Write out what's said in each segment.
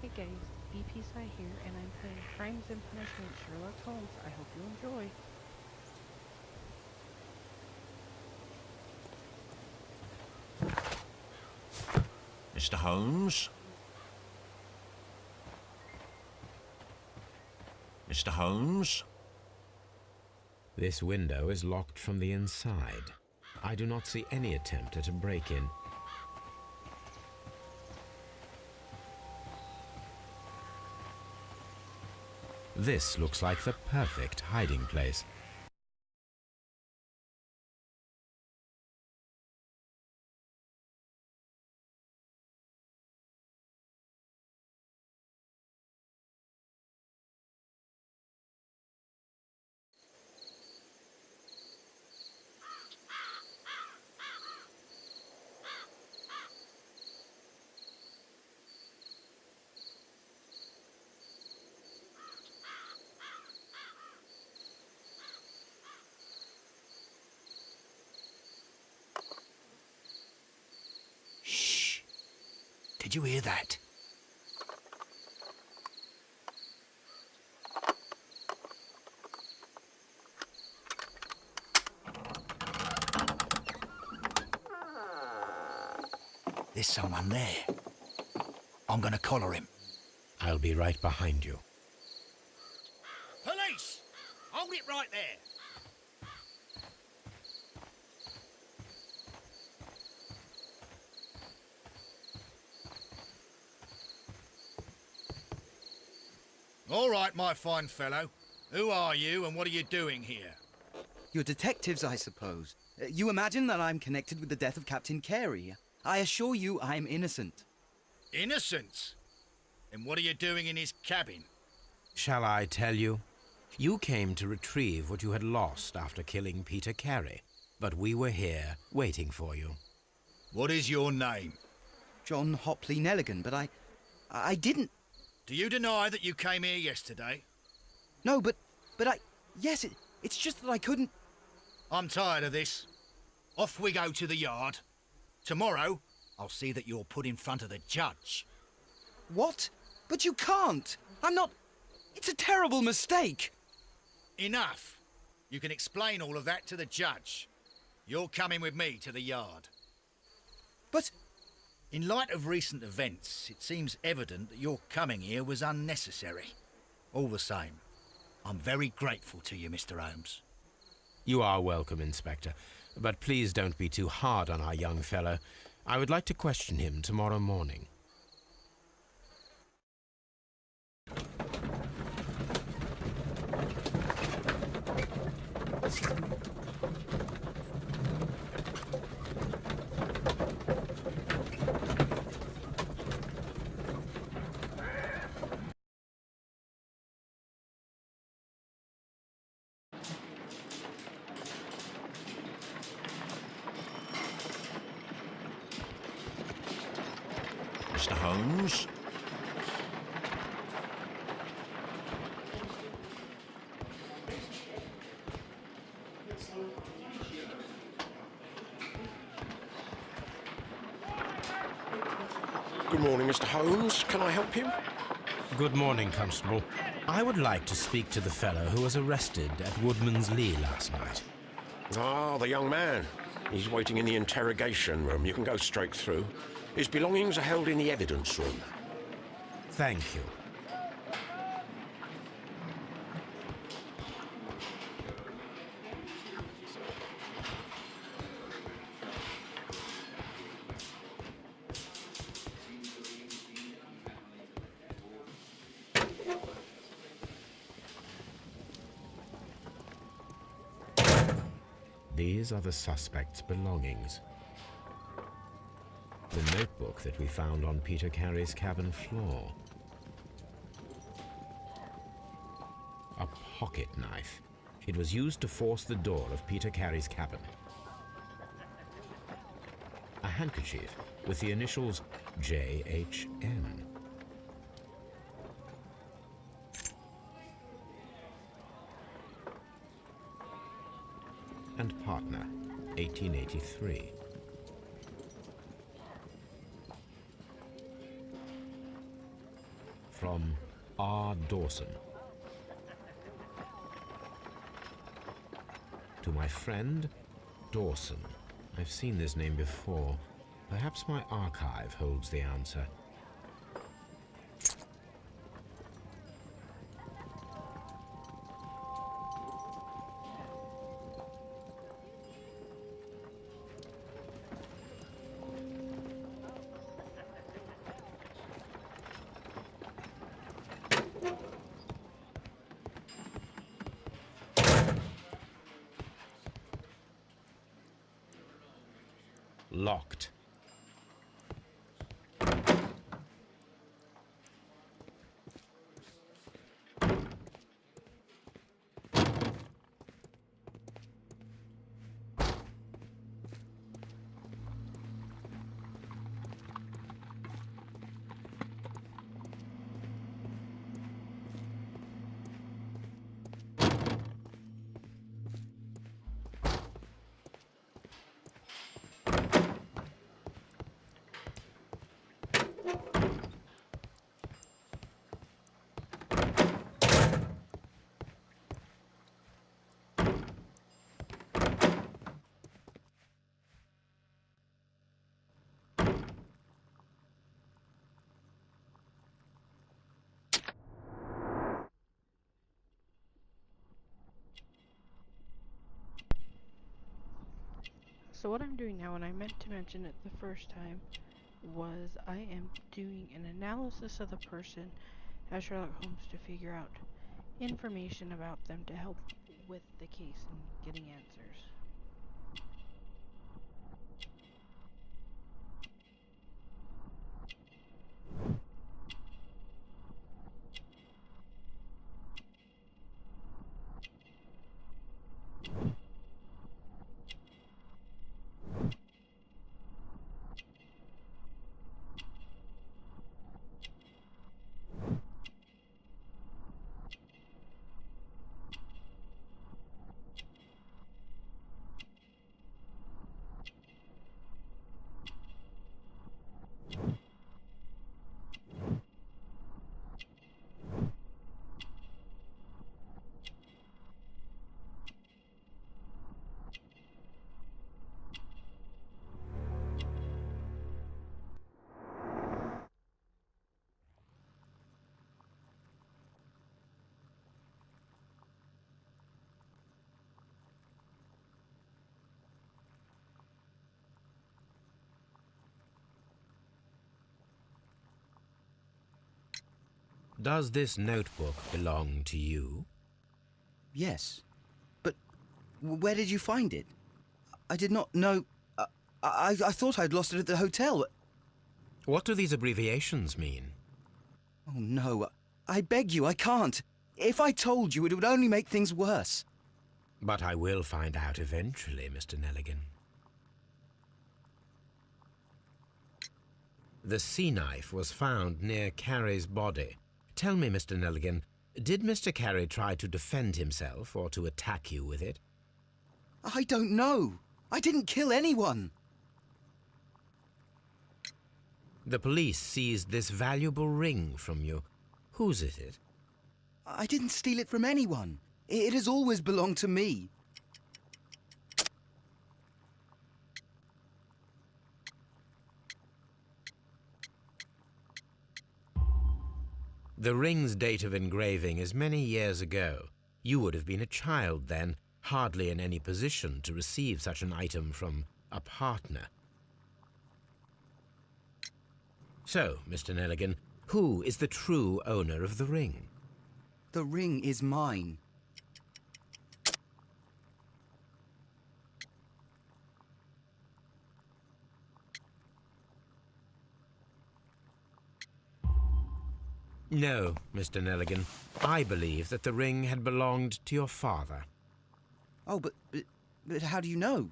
Hey guys, BP Sai here, and I'm playing Crimes and Punishment Sherlock Holmes. I hope you enjoy. Mr. Holmes? Mr. Holmes? This window is locked from the inside. I do not see any attempt at a break-in. This looks like the perfect hiding place. Shh! Did you hear that? There's someone there. I'm gonna collar him. I'll be right behind you. Police! Hold it right there! All right, my fine fellow. Who are you and what are you doing here? You're detectives, I suppose. You imagine that I'm connected with the death of Captain Carey. I assure you I'm innocent. Innocent? And what are you doing in his cabin? Shall I tell you? You came to retrieve what you had lost after killing Peter Carey, but we were here waiting for you. What is your name? John Hopley Nelligan, but I didn't... Do you deny that you came here yesterday? No, but yes, it's just that I couldn't... I'm tired of this. Off we go to the yard. Tomorrow, I'll see that you're put in front of the judge. What? But you can't! I'm not... It's a terrible mistake! Enough. You can explain all of that to the judge. You're coming with me to the yard. But... In light of recent events, it seems evident that your coming here was unnecessary. All the same, I'm very grateful to you, Mr. Holmes. You are welcome, Inspector, but please don't be too hard on our young fellow. I would like to question him tomorrow morning. Mr. Holmes? Good morning, Mr. Holmes. Can I help you? Good morning, Constable. I would like to speak to the fellow who was arrested at Woodman's Lee last night. Ah, the young man. He's waiting in the interrogation room. You can go straight through. His belongings are held in the evidence room. Thank you. These are the suspect's belongings. The notebook that we found on Peter Carey's cabin floor. A pocket knife. It was used to force the door of Peter Carey's cabin. A handkerchief with the initials J.H.M. And partner, 1883. from R. Dawson. To my friend, Dawson. I've seen this name before. Perhaps my archive holds the answer. Locked. So what I'm doing now, and I meant to mention it the first time, was I am doing an analysis of the person as Sherlock Holmes to figure out information about them to help with the case and getting answers. Does this notebook belong to you? Yes. But where did you find it? I did not know... I thought I'd lost it at the hotel. What do these abbreviations mean? Oh, no. I beg you, I can't. If I told you, it would only make things worse. But I will find out eventually, Mr. Nelligan. The sea knife was found near Carey's body. Tell me, Mr. Nelligan, did Mr. Carey try to defend himself or to attack you with it? I don't know. I didn't kill anyone. The police seized this valuable ring from you. Whose is it? I didn't steal it from anyone. It has always belonged to me. The ring's date of engraving is many years ago. You would have been a child then, hardly in any position to receive such an item from a partner. So, Mr. Nelligan, who is the true owner of the ring? The ring is mine. No, Mr. Nelligan. I believe that the ring had belonged to your father. Oh, but how do you know?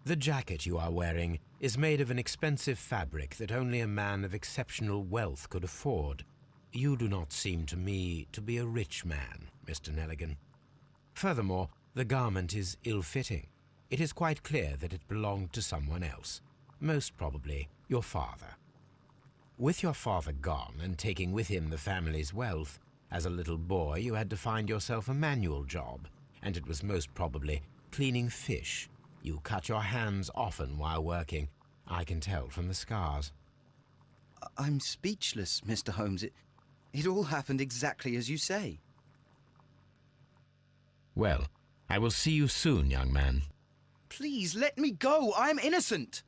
The jacket you are wearing is made of an expensive fabric that only a man of exceptional wealth could afford. You do not seem to me to be a rich man, Mr. Nelligan. Furthermore, the garment is ill-fitting. It is quite clear that it belonged to someone else, most probably your father. With your father gone and taking with him the family's wealth, as a little boy you had to find yourself a manual job, and it was most probably cleaning fish. You cut your hands often while working. I can tell from the scars. I'm speechless, Mr. Holmes. It all happened exactly as you say. Well, I will see you soon, young man. Please, let me go! I'm innocent!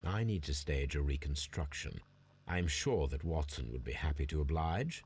I need to stage a reconstruction. I'm sure that Watson would be happy to oblige.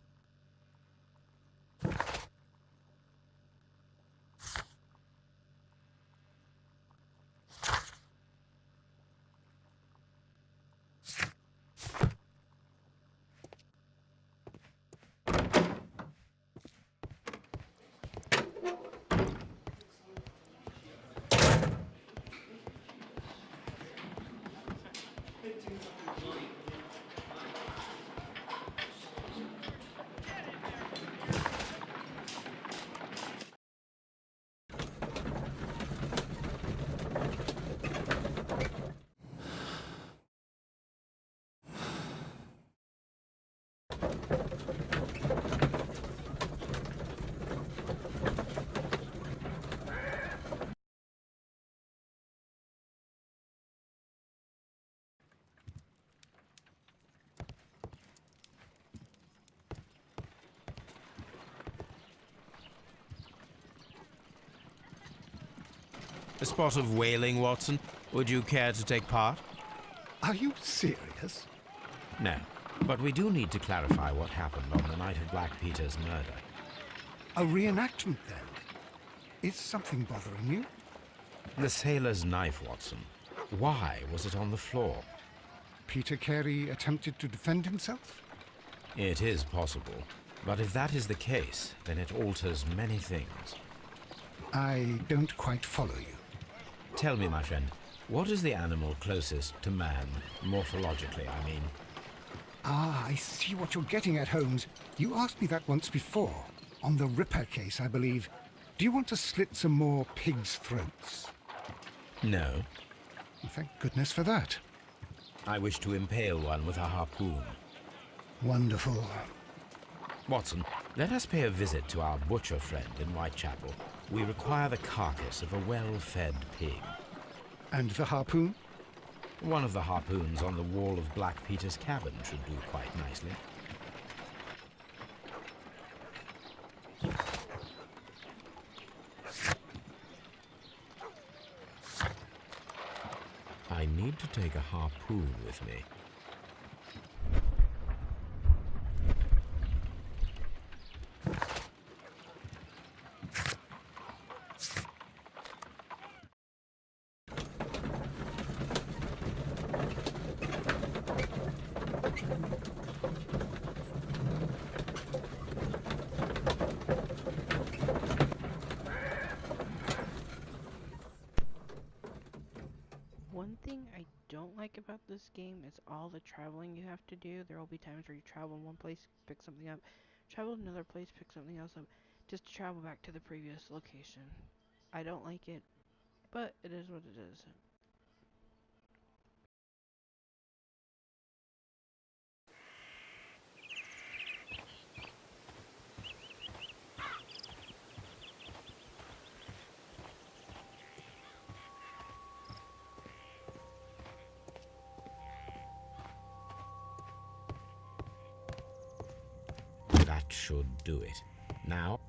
A spot of whaling, Watson. Would you care to take part? Are you serious? No, but we do need to clarify what happened on the night of Black Peter's murder. A reenactment, then? Is something bothering you? The sailor's knife, Watson. Why was it on the floor? Peter Carey attempted to defend himself? It is possible, but if that is the case, then it alters many things. I don't quite follow you. Tell me, my friend, what is the animal closest to man, morphologically, I mean? Ah, I see what you're getting at, Holmes. You asked me that once before. On the Ripper case, I believe. Do you want to slit some more pigs' throats? No. Thank goodness for that. I wish to impale one with a harpoon. Wonderful. Watson, let us pay a visit to our butcher friend in Whitechapel. We require the carcass of a well-fed pig. And the harpoon? One of the harpoons on the wall of Black Peter's cabin should do quite nicely. I need to take a harpoon with me. One thing I don't like about this game is all the traveling you have to do. There will be times where you travel in one place, pick something up, travel to another place, pick something else up, just to travel back to the previous location. I don't like it, but it is what it is. That should do it. Now...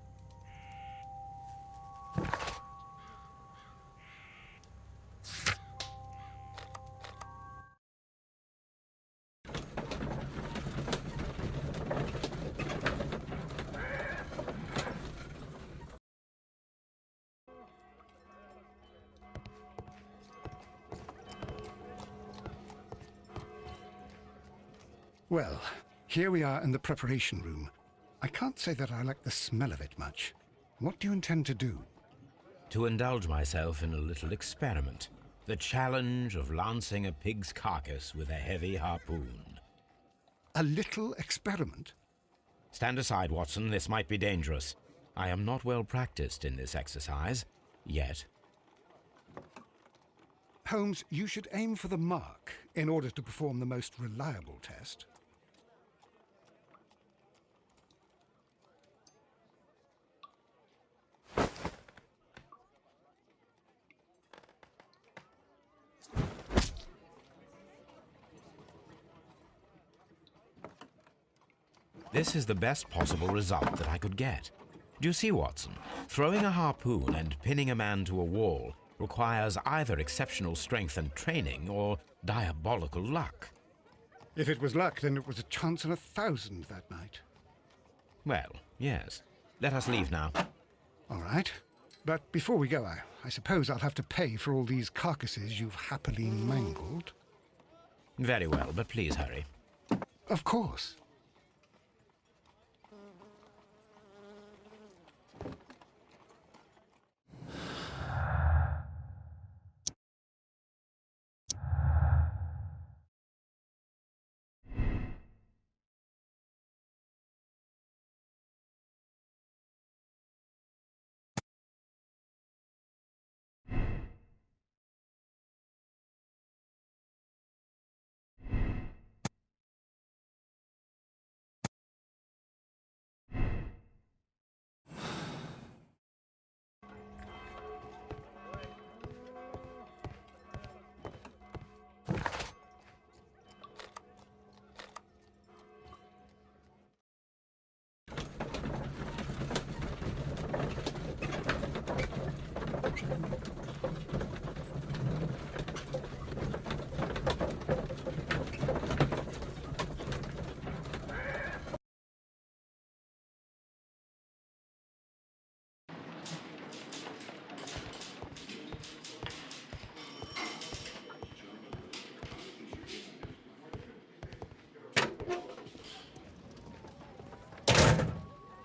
Well, here we are in the preparation room. I can't say that I like the smell of it much. What do you intend to do? To indulge myself in a little experiment. The challenge of lancing a pig's carcass with a heavy harpoon. A little experiment? Stand aside, Watson. This might be dangerous. I am not well practiced in this exercise, yet. Holmes, you should aim for the mark in order to perform the most reliable test. This is the best possible result that I could get. Do you see, Watson? Throwing a harpoon and pinning a man to a wall requires either exceptional strength and training or diabolical luck. If it was luck, then it was a chance in 1,000 that night. Well, yes. Let us leave now. All right. But before we go, I suppose I'll have to pay for all these carcasses you've happily mangled. Very well, but please hurry. Of course.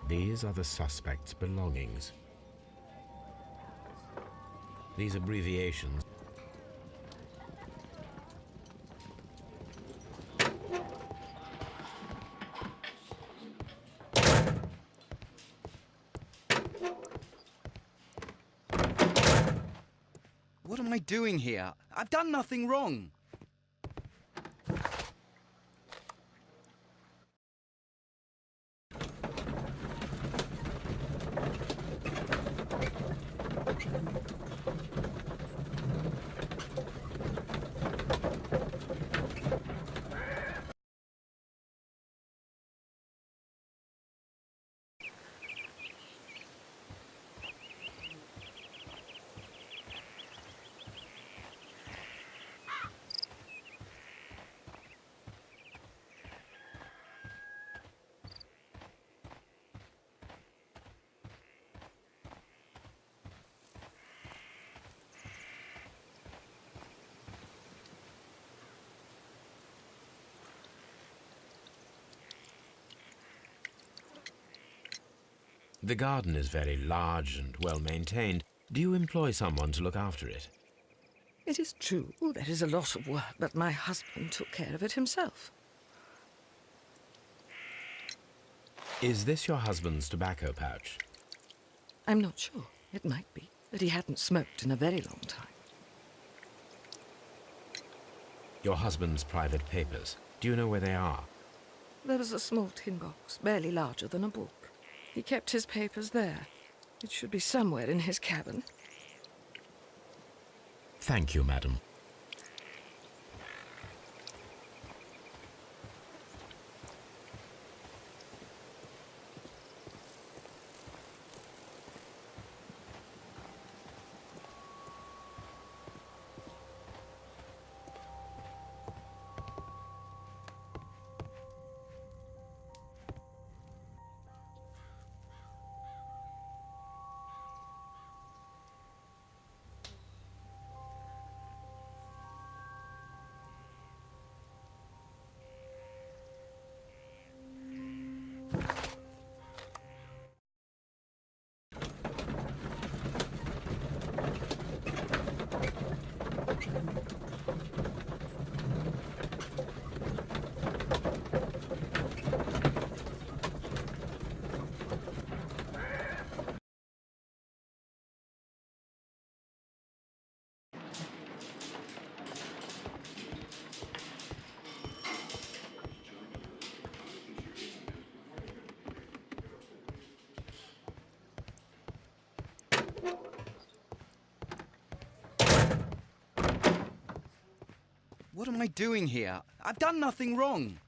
These are the suspect's belongings. These abbreviations. What am I doing here? I've done nothing wrong. The garden is very large and well maintained. Do you employ someone to look after it? It is true, there is a lot of work, but my husband took care of it himself. Is this your husband's tobacco pouch? I'm not sure. It might be, but he hadn't smoked in a very long time. Your husband's private papers. Do you know where they are? There was a small tin box, barely larger than a book. He kept his papers there. It should be somewhere in his cabin. Thank you, madam. What am I doing here? I've done nothing wrong.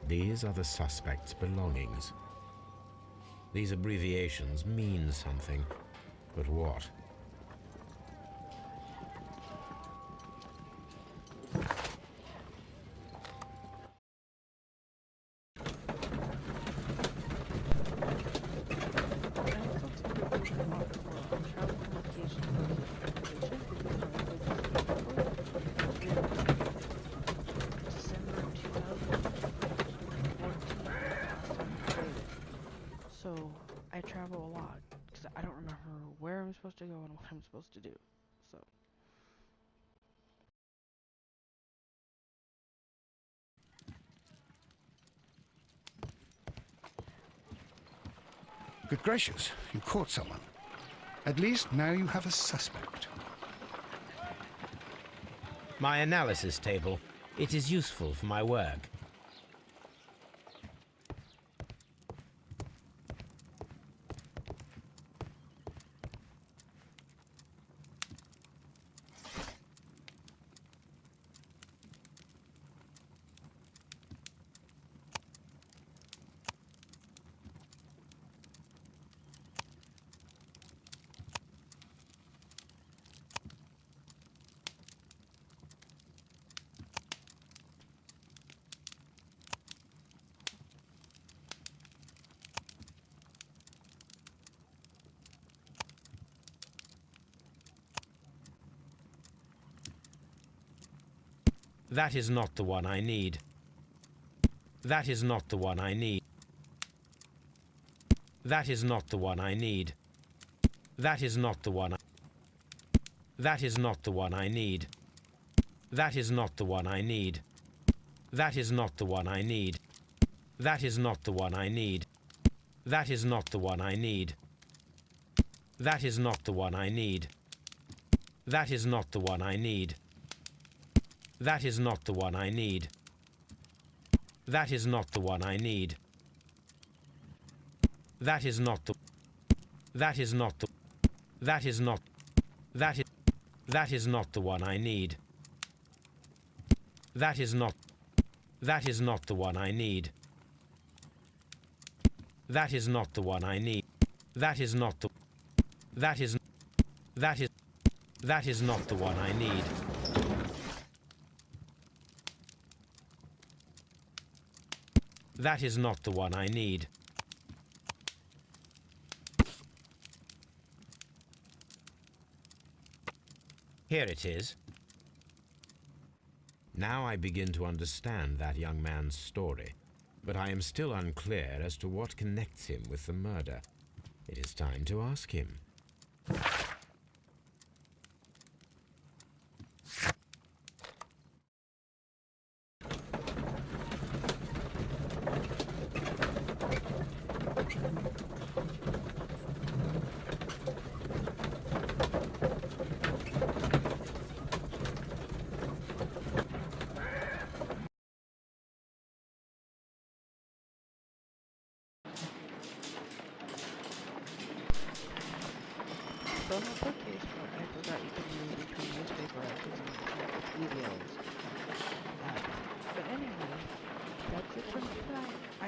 These are the suspect's belongings. These abbreviations mean something, but what? So I travel a lot because I don't remember where I'm supposed to go and what I'm supposed to do. So Good gracious, you caught someone. At least now you have a suspect. My analysis table. It is useful for my work. That is not the one I need. That is not the one I need. That is not the one I need. That is not the one. That is not the one I need. That is not the one I need. That is not the one I need. That is not the one I need. That is not the one I need. That is not the one I need. That is not the one I need. That is not the one I need. That is not the one I need. That is not the. That is not the. That is not. That is. That is not the one I need. That is not. That is not the one I need. That is not the one I need. That is not the. That is. That is. That is not the one I need. That is not the one I need. Here it is. Now I begin to understand that young man's story, but I am still unclear as to what connects him with the murder. It is time to ask him. So in the bookcase part, I forgot you could read between newspaper articles and Wikipedia. But anyway, that's it for tonight.